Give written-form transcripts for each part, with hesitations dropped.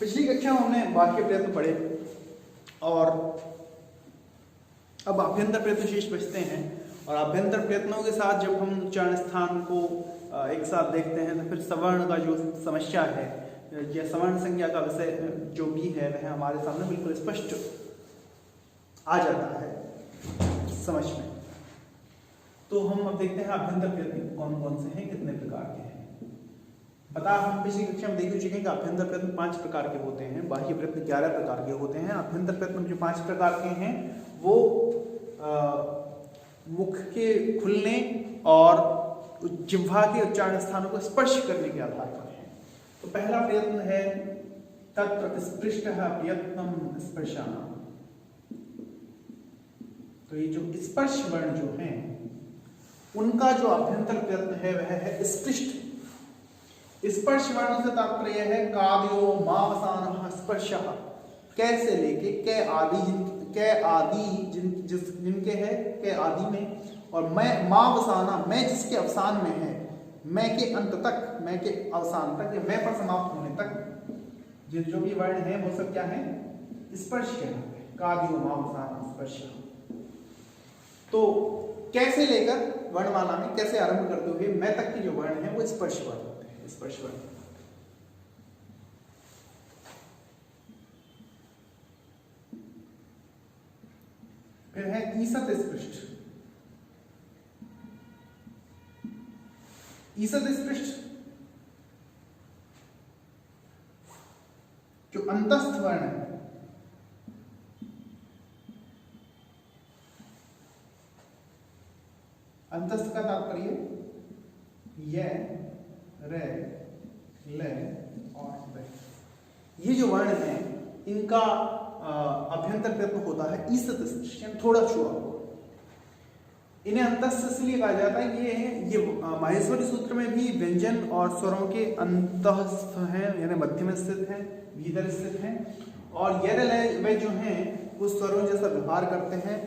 पिछली कक्षा में हमने बाह्य प्रयत्न पढ़े और अब आभ्यंतर प्रयत्न शेष बचते हैं। और आभ्यंतर प्रयत्नों के साथ जब हम चरण स्थान को एक साथ देखते हैं तो फिर सवर्ण का जो समस्या है या सवर्ण संज्ञा का विषय जो भी है वह हमारे सामने बिल्कुल स्पष्ट आ जाता है समझ में। तो हम अब देखते हैं आभ्यंतर प्रयत्न कौन कौन से हैं, कितने प्रकार के हैं। बता हम पिछली कक्षा में देख चुके हैं कि आभ्यंतर प्रयत्न 5 प्रकार के होते हैं, बाह्य प्रयत्न 11 प्रकार के होते हैं। आभ्यंतर प्रयत्न जो 5 प्रकार के हैं वो मुख के खुलने और जिह्वा के उच्चारण स्थानों को स्पर्श करने के आधार पर है। तो पहला प्रयत्न है तत्र स्पृष्टः प्रयत्नम स्पर्शानाम्। तो ये जो स्पर्श वर्ण जो हैं उनका जो आभ्यंतर प्रयत्न है वह है स्पृष्ट। स्पर्श वर्ण से तात्पर्य है काव्यो मावसानः स्पर्शः, कैसे लेके कै आदि जिनके है कै आदि में, और मैं मावसाना मैं जिसके अवसान में है, मैं के अंत तक, मैं के अवसान तक, मैं पर समाप्त होने तक जो भी वर्ण है वो सब क्या है स्पर्श के नाम है। काव्यो मावसानः स्पर्शः। तो कैसे लेकर वर्णमाला में कैसे आरंभ करते हुए मैं तक के जो वर्ण है वो स्पर्श वर्ण होते हैं। स्पर्श वर्ण फिर है ईसत स्पृष्ट। ईसत स्पृष्ट जो अंतस्थ वर्ण है, अंतस्थ का तात्पर्य य रे ले और वे, ये जो वर्ण है इनका अभ्यंतर प्रयत्न होता है ईसत स्पृष्ट, थोड़ा छुआ। इन्हें अंतस्थ इसलिए कहा जाता है ये माहेश्वरी सूत्र में भी व्यंजन और स्वरों के अंतस्थ हैं, यानी मध्य में स्थित हैं, भीतर स्थित हैं। और ये लय वे जो हैं वो स्वरों जैसा व्यवहार करते हैं।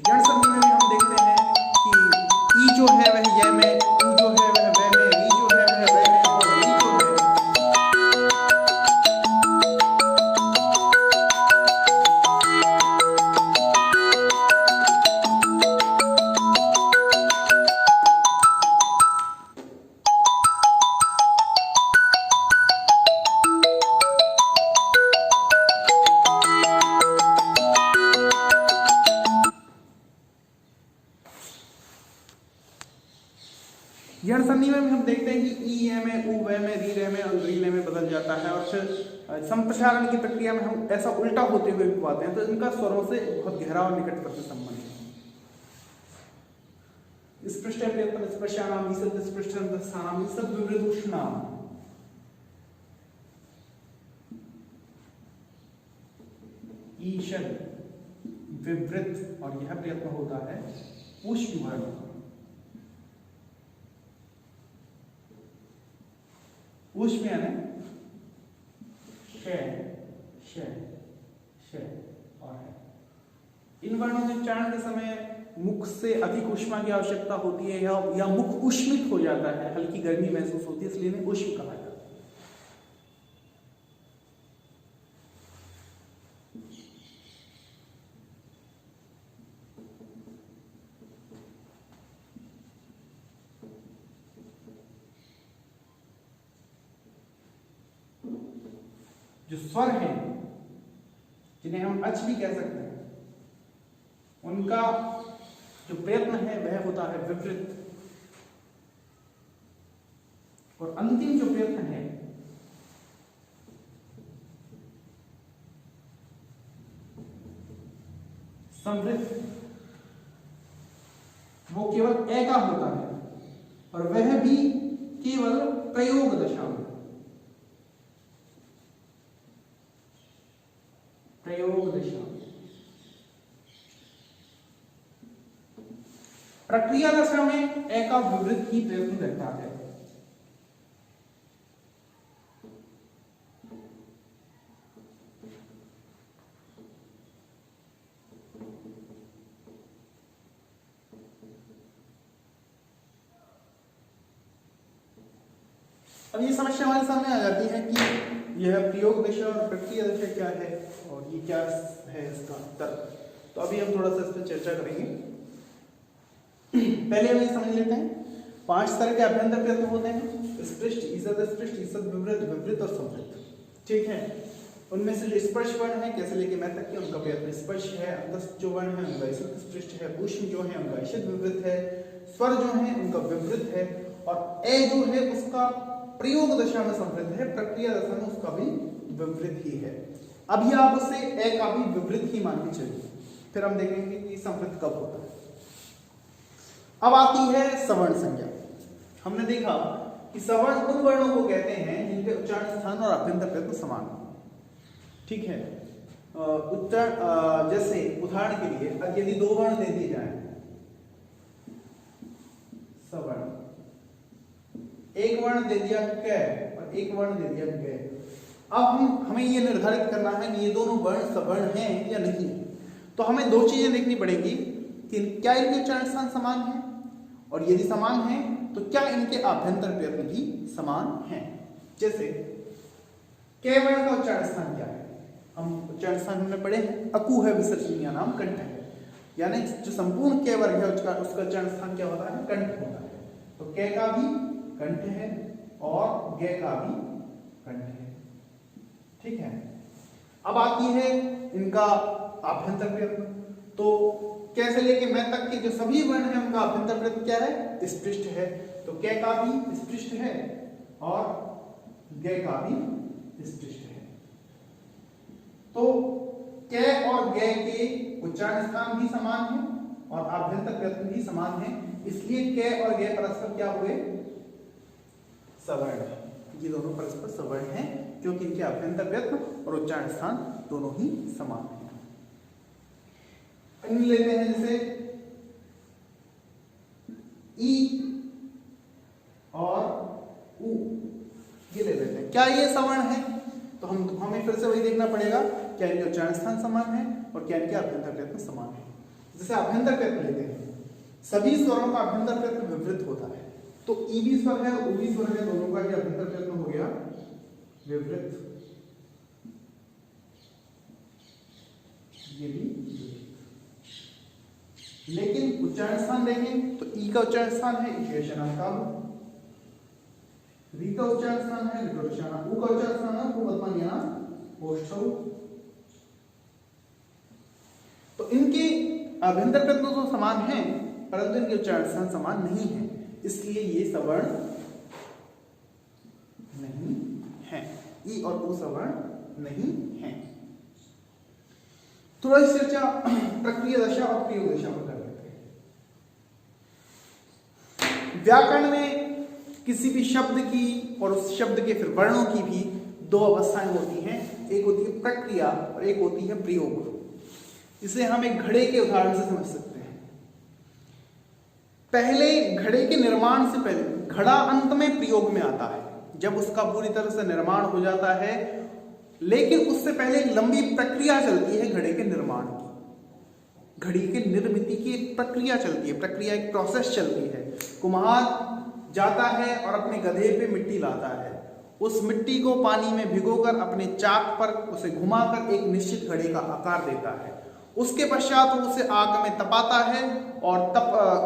जड़ संधि में भी हम देखते हैं कि ई जो है वह य में, ऊ जो है वह वे में, री जो है वह वे में, और री जो है यण संधि में हम देखते हैं कि ई ए में, ऊ वे में, री रे में और री ले में बदल जाता है। और फिर संप्रसारण की प्रक्रिया में हम ऐसा उल्टा होते हुए भी पाते हैं। तो इनका स्वरों से बहुत गहरा और निकटवर्ती संबंध है। स्पृष्ट प्रयत्न स्पर्शानाम ईसत् स्पृष्टस्थानाम ईसत् विवृतूष्णाम। ईषद विवृत, और यह प्रयत्न होता है ऊष्म वर्ण। ऊष्म यानी श श श और है। इन वर्णों के उच्चारण के समय मुख से अधिक ऊष्मा की आवश्यकता होती है या मुख उष्मित हो जाता है, हल्की गर्मी महसूस होती है, इसलिए इन्हें ऊष्म कहा जाता है। जो स्वर हैं जिन्हें हम अच भी कह सकते हैं, उनका जो प्रयत्न है वह होता है विवृत। और अंतिम जो प्रयत्न है संवृत, वो केवल ए का होता है और वह भी केवल प्रयोग दशा में। प्रयोग दशा प्रक्रिया दशा में ए का विवृत ही प्रयत्न करता है। अब ये समस्या हमारे सामने आ जाती है कि यह प्रयोग दशा और प्रक्रिया दशा क्या है और ये क्या है इसका तर्क। तो अभी हम थोड़ा सा इस पर चर्चा करेंगे। पहले हम ये समझ लेते हैं 5 तरह के अभ्यंतर प्रयत्न होते हैं, स्पृष्ट, ईसद स्पृष्ट, ईसद विवृत, विवृत और संवृत। ठीक है, उनमें से जो स्पर्श वर्ण है कैसे लेके मैं तक के उनका प्रयत्न स्पर्श है, अंतस्थ जो वर्ण है उनका ईसद स्पृष्ट है, ऊष्म जो है उनका ईसद विवृत है, स्वर जो है उनका विवृत है और ए जो है उसका प्रयोग दशा में संवृत है, प्रक्रिया दशा में उसका भी विवृत ही है। अभी आप उसे ए का भी विवृत ही मान के चलिए, फिर हम देखेंगे कि संवृत कब होता है। अब आती है सवर्ण संज्ञा। हमने देखा कि सवर्ण उन वर्णों को कहते हैं जिनके उच्चारण स्थान और अभ्यंतर प्रयत्न समान हो। ठीक है, उच्चारण जैसे उदाहरण के लिए यदि 2 वर्ण दे दिए जाए, सवर्ण, एक वर्ण दे दिया क और एक वर्ण दे दिया ग। अब हमें ये निर्धारित करना है कि ये दोनों वर्ण सवर्ण हैं या नहीं। तो हमें 2 चीजें देखनी पड़ेगी कि क्या इनके उच्चारण स्थान समान है और यदि समान है तो क्या इनके आभ्यंतर प्रयत्न भी समान हैं। जैसे क वर्ण का उच्चारण स्थान क्या है, हम उच्चारण स्थान हमने पढ़े हैं, अकु है विसर्जनीय नाम कंठ है, यानी जो संपूर्ण क वर्ग है उसका उच्चारण स्थान क्या होता है, कंठ होता है। तो क का भी कंठ है और ग का भी कंठ है। ठीक है, अब आती है इनका आभ्यंतर प्रयत्न। तो कैसे लेके मैं तक के जो सभी वर्ण हैं उनका आभ्यंतर प्रयत्न क्या है, स्पृष्ट है। तो क का भी स्पृष्ट है और ग का भी स्पृष्ट है। तो क और ग के उच्चारण स्थान भी समान है और आभ्यंतर प्रयत्न भी समान है, इसलिए क और ग परस्पर क्या हुए, सवर्ण। ये दोनों परस्पर सवर्ण हैं क्योंकि इनके आभ्यंतर प्रयत्न और उच्चारण स्थान दोनों ही समान हैं। इन लेते हैं जैसे ई और उ, ये ले लेते हैं। क्या ये सवर्ण है? तो हमें फिर से वही देखना पड़ेगा क्या इनके उच्चारण स्थान समान है और क्या इनके आभ्यंतर प्रयत्न समान है। जैसे आभ्यंतर प्रयत्न लेते हैं, सभी स्वरों का आभ्यंतर प्रयत्न विवृत होता है। तो ई भी स्वर है, उ भी स्वर है, दोनों का क्या आभ्यंतर प्रयत्न हो गया, विवृत। ये भी, लेकिन उच्चारण स्थान देखें तो ई का उच्चारण स्थान है ईशेषणाकाम, री का उच्चारण स्थान है विकर्षणा, उ का उच्चारण स्थान है उपपद्मान्यना ओष्ठौ। तो इनके आभ्यंतर प्रयत्न तो समान हैं परंतु इनके उच्चारण स्थान समान नहीं है, इसलिए ये सवर्ण नहीं है, ई और उ सवर्ण नहीं है। थोड़ा सी चर्चा प्रक्रिया दशा और प्रयोग दशा पर कर लेते हैं। व्याकरण में किसी भी शब्द की और उस शब्द के फिर वर्णों की भी 2 अवस्थाएं होती हैं, एक होती है प्रक्रिया और एक होती है प्रयोग। इसे हम एक घड़े के उदाहरण से समझ सकते हैं। पहले घड़े के निर्माण से पहले घड़ा अंत में प्रयोग में आता है, जब उसका पूरी तरह से निर्माण हो जाता है, लेकिन उससे पहले एक लंबी प्रक्रिया चलती है घड़े के निर्माण की, घड़ी के निर्मित की एक प्रक्रिया चलती है, प्रक्रिया एक प्रोसेस चलती है। कुम्हार जाता है और अपने गधे पे मिट्टी लाता है, उस मिट्टी को पानी में भिगोकर अपने चाक पर उसे घुमाकर एक निश्चित घड़े का आकार देता है। उसके पश्चात वो उसे आग में तपाता है और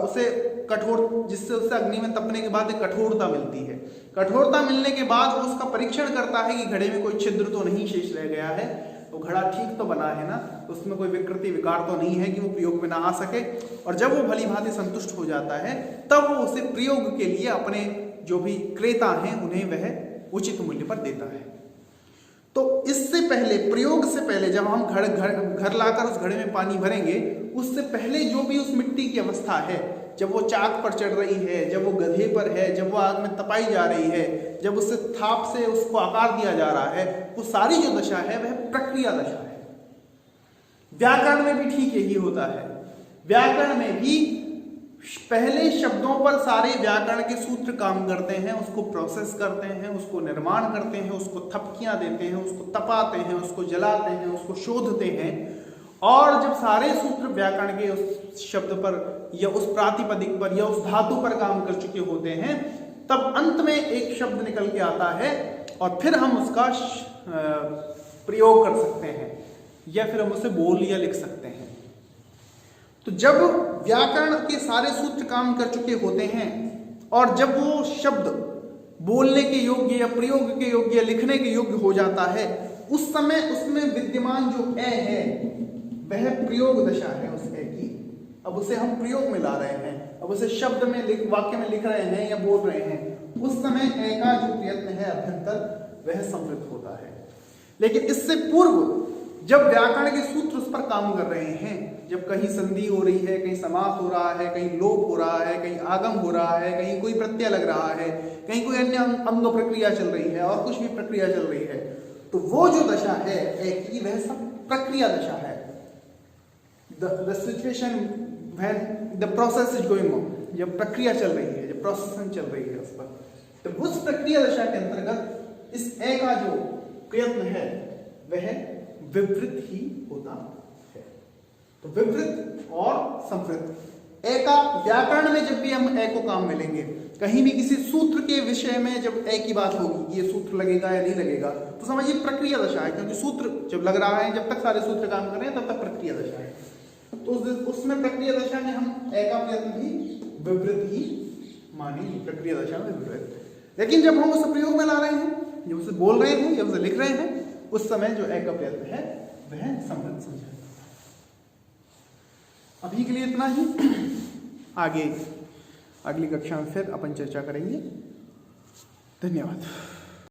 उसे कठोर, जिससे उसे अग्नि में तपने के बाद एक कठोरता मिलती है। कठोरता मिलने के बाद वो उसका परीक्षण करता है कि घड़े में कोई छिद्र तो नहीं शेष रह गया है, तो घड़ा ठीक तो बना है ना, उसमें कोई विकृति विकार तो नहीं है कि वो प्रयोग में ना आ सके। और जब वो भली भांति संतुष्ट हो जाता है तब वो उसे प्रयोग के लिए अपने जो भी क्रेता हैं उन्हें वह उचित मूल्य पर देता है। तो इससे पहले, प्रयोग से पहले, जब हम घर लाकर उस घड़े में पानी भरेंगे, उससे पहले जो भी उस मिट्टी की अवस्था है, जब वो चाक पर चढ़ रही है, जब वो गधे पर है, जब वो आग में तपाई जा रही है, जब उससे थाप से उसको आकार दिया जा रहा है, वो सारी जो दशा है वह प्रक्रिया दशा है। व्याकरण में भी ठीक यही होता है। व्याकरण में भी पहले शब्दों पर सारे व्याकरण के सूत्र काम करते हैं, उसको प्रोसेस करते हैं, उसको निर्माण करते हैं, उसको थपकियां देते हैं, उसको तपाते हैं, उसको जलाते हैं, उसको शोधते हैं। और जब सारे सूत्र व्याकरण के उस शब्द पर या उस प्रातिपदिक पर या उस धातु पर काम कर चुके होते हैं, तब अंत में एक शब्द निकल के आता है और फिर हम उसका प्रयोग कर सकते हैं या फिर हम उसे बोल या लिख सकते हैं। तो जब व्याकरण के सारे सूत्र काम कर चुके होते हैं और जब वो शब्द बोलने के योग्य या प्रयोग के योग्य या लिखने के योग्य हो जाता है, उस समय उसमें विद्यमान जो है वह प्रयोग दशा है उस की। अब उसे हम प्रयोग में ला रहे हैं, अब उसे शब्द में वाक्य में लिख रहे हैं या बोल रहे हैं, उस समय का जो प्रयत्न है अभ्यंतर वह संवृत होता है। लेकिन इससे पूर्व जब व्याकरण के सूत्र उस पर काम कर रहे हैं, जब कहीं संधि हो रही है, कहीं समास हो रहा है, कहीं लोप हो रहा है, कहीं आगम हो रहा है, कहीं कोई प्रत्यय लग रहा है, कहीं कोई अन्य अंग प्रक्रिया चल रही है और कुछ भी प्रक्रिया चल रही है, तो वो जो दशा है कि वह सब प्रक्रिया दशा है। The situation when the process is going on, जब प्रक्रिया चल रही है, जब प्रोसेसिंग चल रही है उस पर, तो उस प्रक्रिया दशा के अंतर्गत इस ए का जो प्रयत्न है वह विवृत ही होता है। तो विवृत और संवृत ए का व्याकरण में जब भी हम ए को काम में लेंगे, कहीं भी किसी सूत्र के विषय में जब ए की बात होगी, ये सूत्र लगेगा या नहीं लगेगा, तो समझिए प्रक्रिया दशा है, क्योंकि सूत्र जब लग रहा है, जब तक सारे सूत्र काम कर रहे हैं तब तक प्रक्रिया दशा है। तो उसमें प्रक्रिया दशा में हम ए का प्रयत्न भी विवृत ही मानेंगे, प्रक्रिया दशा में विवृत। लेकिन जब हम उसे प्रयोग में ला रहे हैं, जब उसे बोल रहे हैं या उसे लिख रहे हैं, उस समय जो ए का प्रयत्न है वह संवृत समझा। अभी के लिए इतना ही, आगे अगली कक्षा में फिर अपन चर्चा करेंगे। धन्यवाद।